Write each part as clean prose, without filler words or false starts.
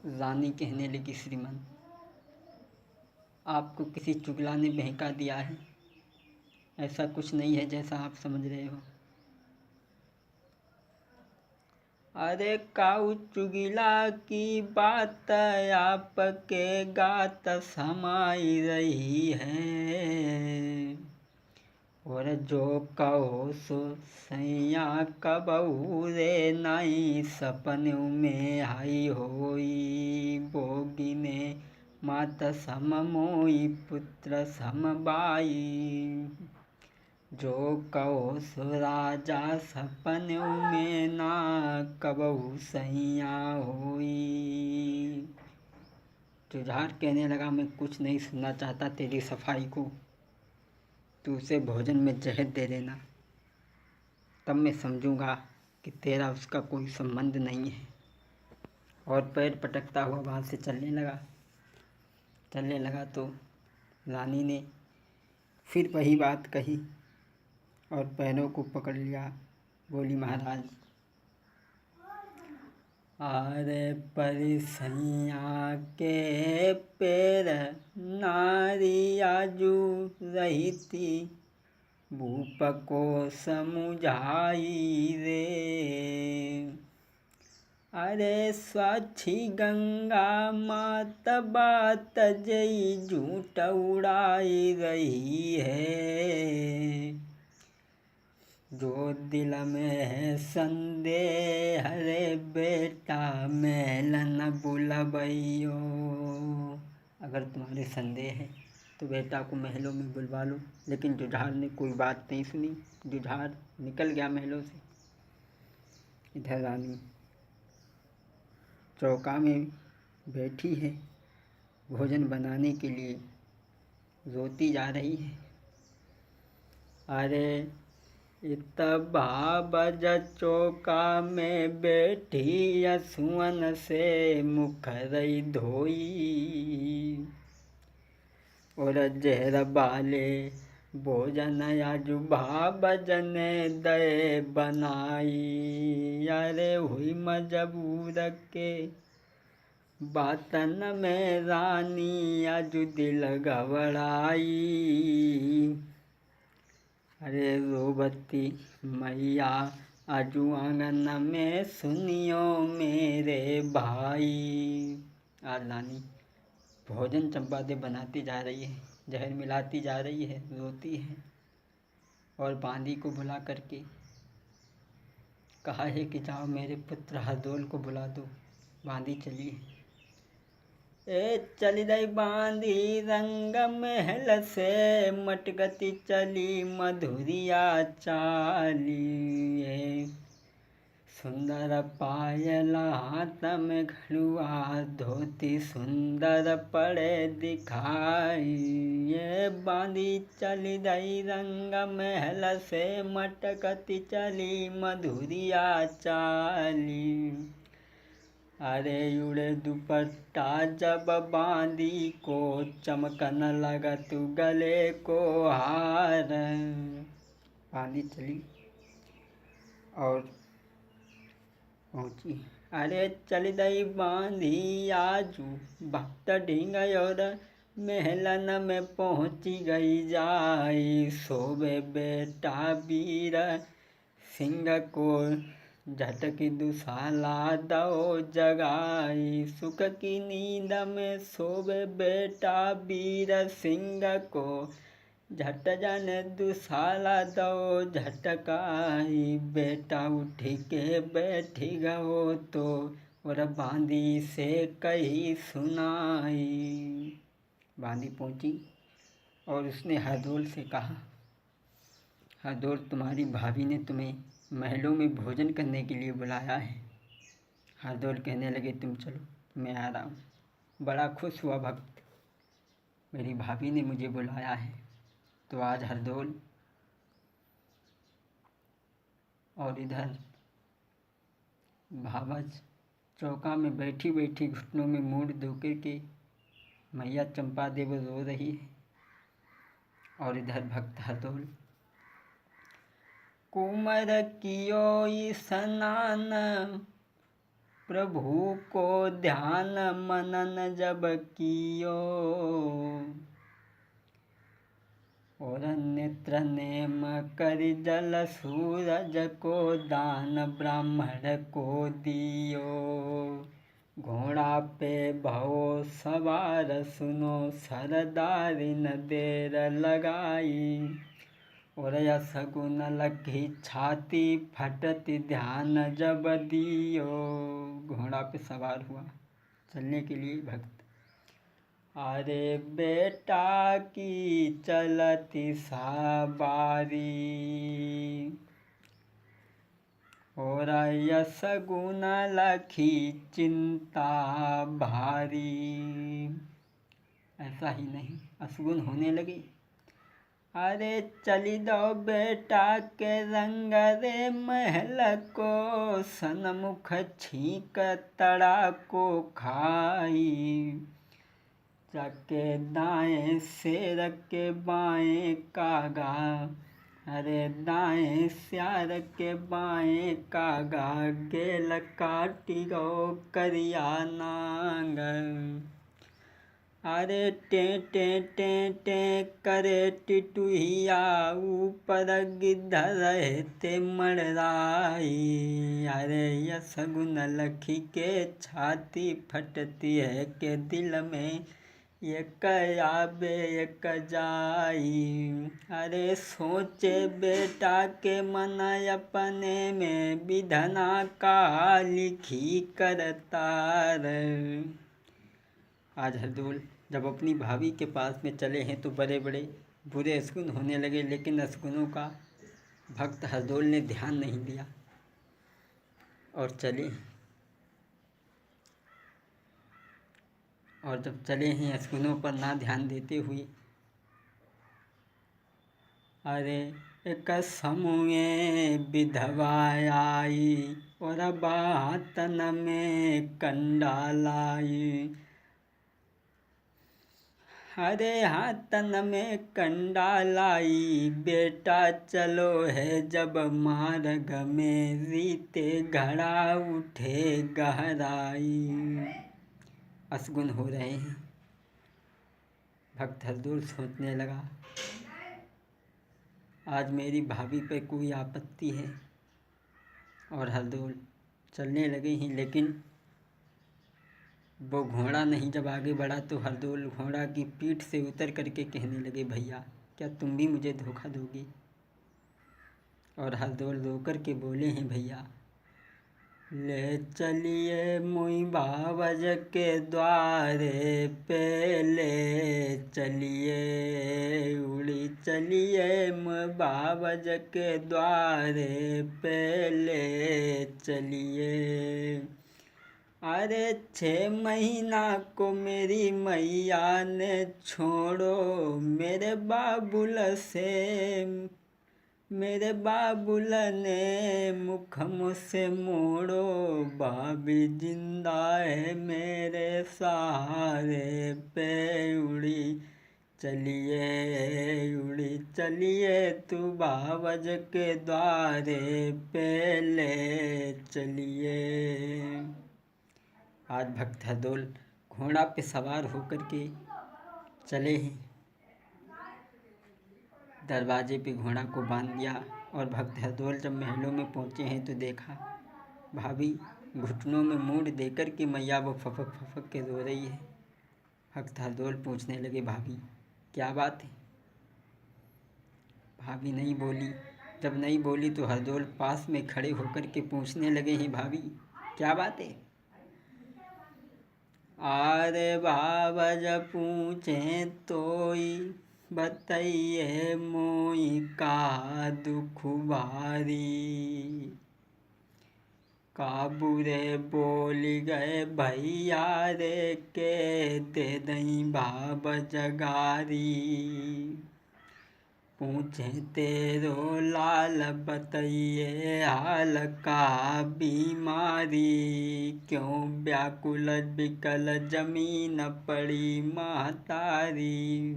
रानी कहने लगी, श्रीमान, आपको किसी चुगला ने बहका दिया है। ऐसा कुछ नहीं है जैसा आप समझ रहे हो। अरे काऊ चुगिला की बात आपके गात समाई रही है, और जो कहो सो सैया कबहू रे नाई सपन में आई होई, बोगी ने मात सम मोई पुत्र सम बाई, जो कहो सो राजा सपन में ना कबहू सैया होई। जुझार कहने लगा, मैं कुछ नहीं सुनना चाहता तेरी सफाई को। तू उसे भोजन में जहर दे देना, तब मैं समझूंगा कि तेरा उसका कोई संबंध नहीं है। और पैर पटकता हुआ वहाँ से चलने लगा तो रानी ने फिर वही बात कही और पैरों को पकड़ लिया। बोली, महाराज, अरे परिसैया के पैर नारिया जू रही थी, भूप को समुझाई रे, अरे स्वच्छी गंगा मात बात जई झूठ उड़ाई रही है, जो दिल में है संदेह रे बेटा महल न बुलबइयो। अगर तुम्हारे संदेह है तो बेटा को महलों में बुलवा लो। लेकिन जुझार ने कोई बात नहीं सुनी। जुझार निकल गया महलों से। इधर रानी चौका में बैठी है, भोजन बनाने के लिए रोती जा रही है। अरे इतबा बज चौका में बैठी असुअन से मुख रही धोई, और जहर बाले भोजन अजुबा बजन दे बनाई, अरे हुई मजबूर के बातन में रानी अजु दिल घबराई, अरे रोबती मैया अजू आंगन में सुनियो मेरे भाई। आज रानी भोजन चंपादे बनाती जा रही है, जहर मिलाती जा रही है, रोती है और बांदी को बुला करके कहा है कि जाओ मेरे पुत्र हरदोल को बुला दो। बांदी चली है। चल रही बांधी रंग महल से, मटगती चली मधुरिया चाली, सुंदर पायल हाथ में घड़ुआ, धोती सुंदर पड़े दिखाई, ये बांधी चली रही रंग महल से, मटकती चली मधुरिया चाली, अरे उड़े दुपट्टा जब बांदी को, चमकन लगा तू गले को हार। बांदी चली और पहुंची। अरे चल दई बांधी आजू भक्त ढींग, और महलन में पहुंची गई जाई, सोबे बेटा वीर सिंह को झटकी दुशाला दो जगाई, सुख की नींद में सोवे बेटा वीर सिंह को, झट जन दुशाला दो झटकाई, बेटा उठ के बैठी गो तो, और बांदी से कही सुनाई। बांदी पहुंची और उसने हरदोल से कहा, हरदोल, तुम्हारी भाभी ने तुम्हें महलों में भोजन करने के लिए बुलाया है। हरदोल कहने लगे, तुम चलो, मैं आ रहा हूँ। बड़ा खुश हुआ भक्त, मेरी भाभी ने मुझे बुलाया है। तो आज हरदोल और इधर भावज चौका में बैठी बैठी घुटनों में मूंड धोकर के मैया चंपा देव रो रही है, और इधर भक्त हरदोल कुमर कियो स्नान, प्रभु को ध्यान मनन जब कियो, और नेत्र नेम कर जल सूरज को दान ब्राह्मण को दियो। घोड़ा पे भवो सवार सुनो सरदारी न देर लगाई, और सगुन लखी छाती फटती ध्यान जब दियो। घोड़ा पे सवार हुआ चलने के लिए भक्त। अरे बेटा की चलती सवारी, और सगुन लखी चिंता भारी। ऐसा ही नहीं, असगुन होने लगे। अरे चली दो बेटा के रंग रे महल को, सन्मुख छींक तड़ा को खाई। जाके दाएं शेर के बाएं कागा, अरे दाएं स्यार के बाएं कागा, गेल काटी गो करिया नांग। अरे टे टे टे टे करे टिटुहिया, ऊपर गिद्ध रहते मड़राई। अरे यह सगुन लखी के छाती फटती है के दिल में एक आबे एक जाई। अरे सोचे बेटा के मन अपने में, विधना का लिखी करतार। आज हरदोल जब अपनी भाभी के पास में चले हैं तो बड़े बड़े बुरे असगुन होने लगे, लेकिन असगुनों का भक्त हरदोल ने ध्यान नहीं दिया और चले। और जब चले हैं असगुनों पर ना ध्यान देते हुए, अरे एक समूहे विधवा आई, और बातन में कंडा लाई। अरे हाथन में कंडा लाई, बेटा चलो है जब मार्ग में, रीते घड़ा उठे गहराई। असगुन हो रहे हैं। भक्त हरदोल सोचने लगा, आज मेरी भाभी पे कोई आपत्ति है। और हरदोल चलने लगे हैं, लेकिन वो घोड़ा नहीं जब आगे बढ़ा तो हरदोल घोड़ा की पीठ से उतर करके कहने लगे, भैया क्या तुम भी मुझे धोखा दोगे? और हरदोल रो कर के बोले हैं, भैया ले चलिए मुई बाबज के द्वारे पे, ले चलिए उड़ी चलिए मुई बाबज के द्वारे पे, ले चलिए। अरे 6 महीना को मेरी मैया ने छोड़ो, मेरे बाबुल ने मुख मुझसे मोड़ो। भाभी जिंदा है मेरे सहारे पे, उड़ी चलिए तू बाबज के द्वारे पे, ले चलिए। आज भक्त हरदोल घोड़ा पे सवार होकर के चले हैं। दरवाजे पे घोड़ा को बांध दिया, और भक्त हरदोल जब महलों में पहुँचे हैं तो देखा भाभी घुटनों में मूंड देकर के मैया वो फपक फपक के रो रही है। भक्त हरदोल पूछने लगे, भाभी क्या बात है? भाभी नहीं बोली। जब नहीं बोली तो हरदोल पास में खड़े होकर के पूछने लगे हैं, भाभी क्या बात है? अरे बाबा जब पूछे तोई, बताइए मोई का दुख भारी। काबूरे बोल गए भैया रे के, दे दई बाबा जगारी। पूछे तेरो लाल बताइए हाल का बीमारी, क्यों व्याकुल बिकल जमीन पड़ी महतारी।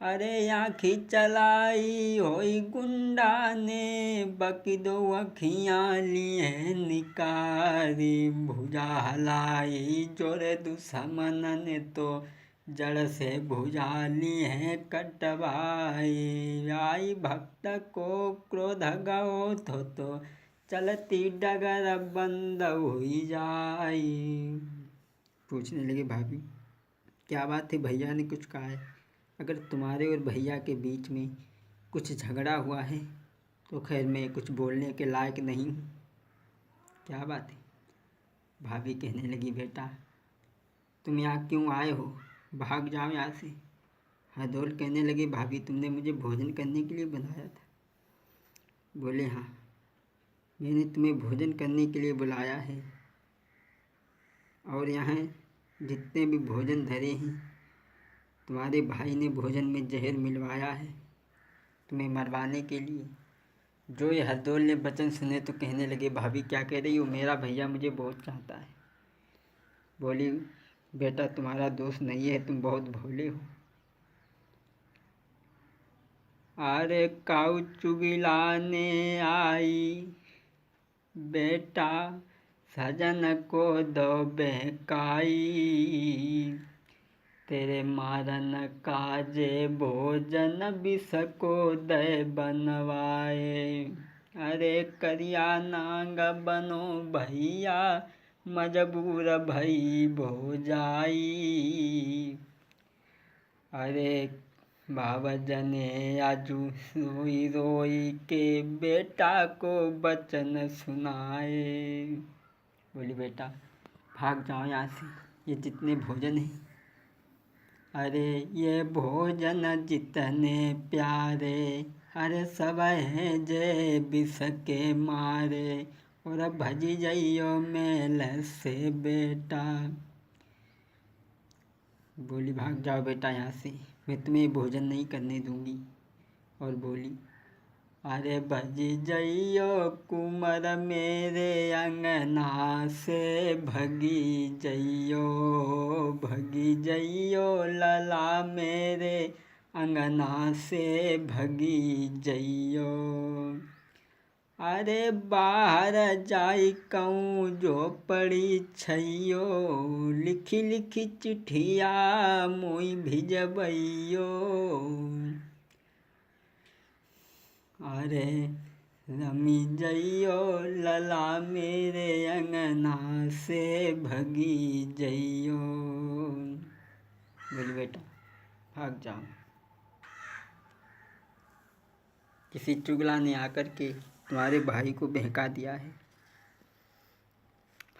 अरे आँखी चलाई होई गुंडा ने, बाकी दो अखियाँ लिए निकारी। भुजा हलाई जोरे दुश्मन ने, तो जड़ से भुजा लिए कटवाई। आई भक्त को क्रोध गओ तो चलती डगर बंद हुई जाई। पूछने लगे भाभी क्या बात है, भैया ने कुछ कहा है? अगर तुम्हारे और भैया के बीच में कुछ झगड़ा हुआ है तो खैर मैं कुछ बोलने के लायक नहीं हूँ। क्या बात है? भाभी कहने लगी बेटा तुम यहाँ क्यों आए हो, भाग जाओ यहाँ से। हरदौल कहने लगे भाभी तुमने मुझे भोजन करने के लिए बुलाया था। बोले हाँ मैंने तुम्हें भोजन करने के लिए बुलाया है, और यहाँ जितने भी भोजन धरे हैं तुम्हारे भाई ने भोजन में जहर मिलवाया है तुम्हें मरवाने के लिए। जो ये हरदौल ने वचन सुने तो कहने लगे भाभी क्या कह रही हो, मेरा भैया मुझे बहुत चाहता है। बोली बेटा तुम्हारा दोस्त नहीं है, तुम बहुत भोले हो। अरे काऊ चुगिलाने आई बेटा सजन को दो बहकाई। तेरे मारन काजे भोजन विष को दे बनवाए। अरे करिया नांग बनो भैया मजबूर भई भोजाई। अरे बाबा जने आजू रोई रोई के बेटा को बचन सुनाए। बोली बेटा भाग जाओ यहाँ से, ये जितने भोजन हैं अरे ये भोजन जितने प्यारे, अरे सब हैं जय विष के मारे। और भजी जाइयो मेल से बेटा। बोली भाग जाओ बेटा यहाँ से, मैं तुम्हें भोजन नहीं करने दूंगी। और बोली अरे भजी जाइयो कुमर मेरे अंगना से, भगी जाइयो लला मेरे अंगना से भगी जाइयो। अरे बाहर जाई कहूँ जो पड़ी छैयो, लिखी लिखी चिट्ठिया मोई भिजबैयो। अरे रमी जइयो लला मेरे अंगना से भगी जइयो। बोली बेटा भाग जाओ। किसी चुगला ने आकर के तुम्हारे भाई को बहका दिया है।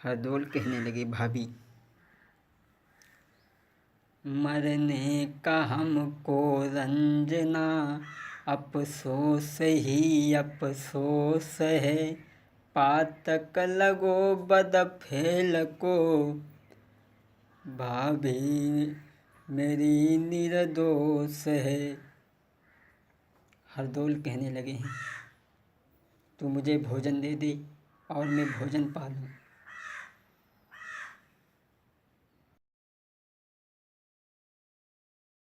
हरदौल कहने लगे भाभी मरने का हमको रंजना, अफसोस ही अफसोस है। पातक लगो बदफेल को, भाभी मेरी निर्दोष है। हरदौल कहने लगे हैं तू मुझे भोजन दे दे और मैं भोजन पालूं।